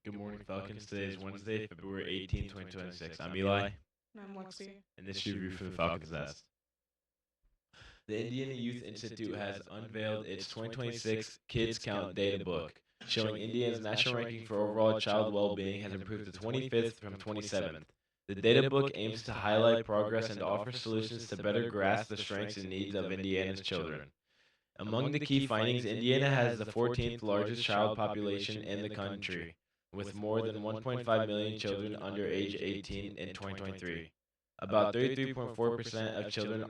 Good morning, Falcons. Today is Wednesday, February 18th, 2026. I'm Eli, I'm Lexi. and this is your review for the Falcons Nest. The Indiana Youth Institute has unveiled its 2026 Kids Count Data Book, showing Indiana's national ranking for overall child well-being has improved to 25th from 27th. The data book aims to highlight progress and offer solutions to better grasp the strengths and needs of Indiana's children. Among the key findings, Indiana has the 14th largest child population in the country, with more than 1.5 million children under age 18 in 2023. About 33.4% of children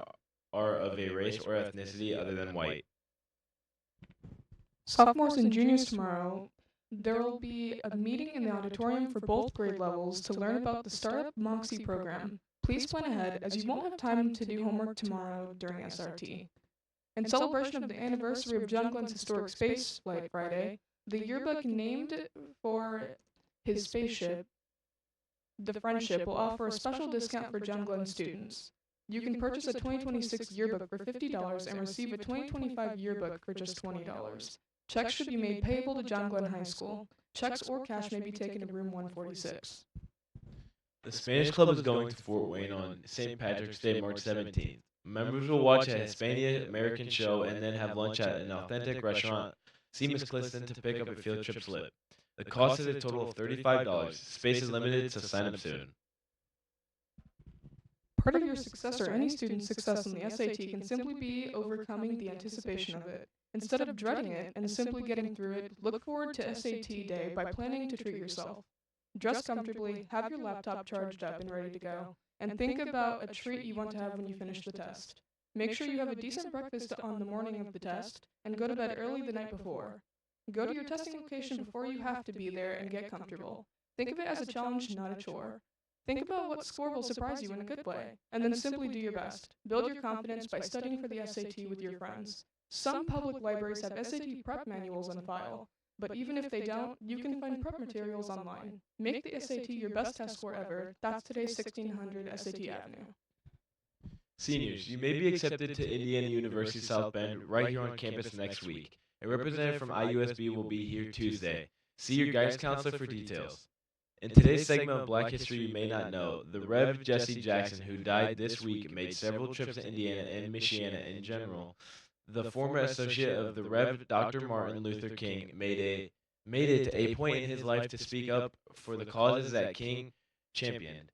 are of a race or ethnicity other than white. Sophomores and juniors tomorrow, there will be a meeting in the auditorium for both grade levels to learn about the Startup Moxie program. Please plan ahead as you won't have time to do homework tomorrow during SRT. In celebration of the anniversary of John Glenn's historic space flight Friday, the yearbook named for his spaceship, the Friendship, will offer a special discount for John Glenn students. You can purchase a 2026 yearbook for $50 and receive a 2025 yearbook for just $20. Checks should be made payable to John Glenn High School. Checks or cash may be taken to room 146. The Spanish Club is going to Fort Wayne on St. Patrick's Day, March 17th. Members will watch a Hispanic American show and then have lunch at an authentic restaurant, see Miss Clifton to pick up a field trip slip. The cost is a total of $35. Space is limited, so sign up soon. Part of your success or any student's success on the SAT can simply be overcoming the anticipation of it. Instead of dreading it and simply getting through it, look forward to SAT day by planning to treat yourself. Dress comfortably, have your laptop charged up and ready to go, and think about a treat you want to have when you finish the test. Make sure you have a decent breakfast on the morning of the test, and go to bed early the night before. Go to your testing location before you have to be there and get comfortable. Think of it as a challenge, not a chore. Think about what score will surprise you in a good way, and then simply do your best. Build your confidence by studying for the SAT with your friends. Some public libraries have SAT prep manuals on file, but even if they don't, you can find prep materials online. Make the SAT your best test score ever. That's today's 1600 SAT Avenue. Seniors, you may be accepted to Indiana University South Bend right here on campus next week. A representative from IUSB will be here Tuesday. See your guidance counselor for details. In today's segment of Black History You May Not Know, the Rev. Jesse Jackson, who died this week, made several trips to Indiana and Michiana in general. The former associate of the Rev. Dr. Martin Luther King made it a point in his life to speak up for the causes that King championed.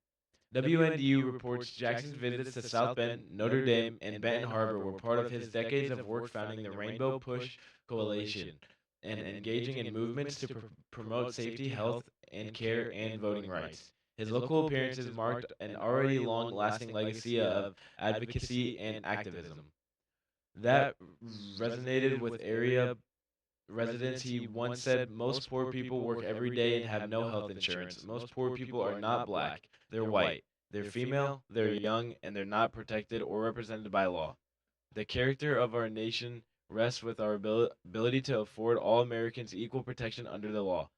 WNDU reports Jackson's visits to South Bend, Notre Dame, and Benton Harbor were part of his decades of work founding the Rainbow Push Coalition and engaging in movements to promote safety, health, and care and voting rights. His local appearances marked an already long-lasting legacy of advocacy and activism that resonated with area residents. He once said, "Most poor people work every day and have no health insurance. Most poor people are not black, they're white. They're female, they're young, and they're not protected or represented by law. The character of our nation rests with our ability to afford all Americans equal protection under the law."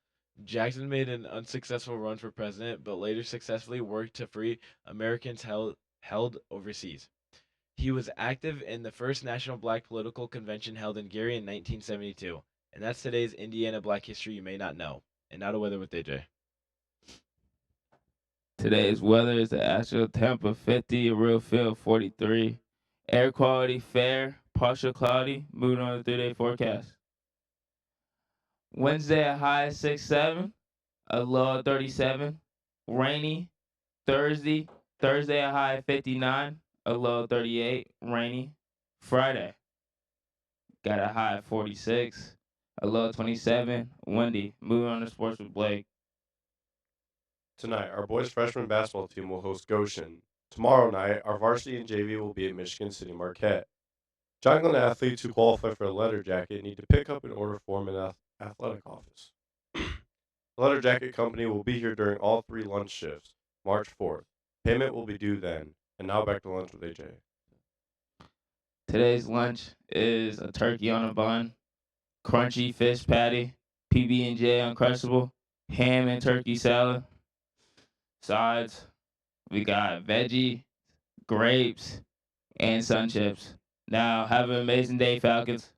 Jackson made an unsuccessful run for president, but later successfully worked to free Americans held overseas. He was active in the first National Black Political Convention held in Gary in 1972. And that's today's Indiana Black History You May Not Know. And now to weather with AJ. Today's weather is the actual temp of 50, a real feel 43. Air quality fair, partial cloudy, moving on the 3-day forecast. Wednesday a high of 67, a low of 37. Rainy. Thursday a high of 59, a low of 38. Rainy. Friday got a high of 46, a low of 27. Windy. Moving on to sports with Blake. Tonight, our boys freshman basketball team will host Goshen. Tomorrow night, our varsity and JV will be at Michigan City Marquette. John Glenn athletes who qualify for the letter jacket need to pick up an order form in the athletic office. The letter jacket company will be here during all 3 lunch shifts, March 4th. Payment will be due then. And now back to lunch with AJ. Today's lunch is a turkey on a bun, crunchy fish patty, PB&J Uncrustable, ham and turkey salad. Sides, we got veggie, grapes, and sun chips. Now, have an amazing day, Falcons.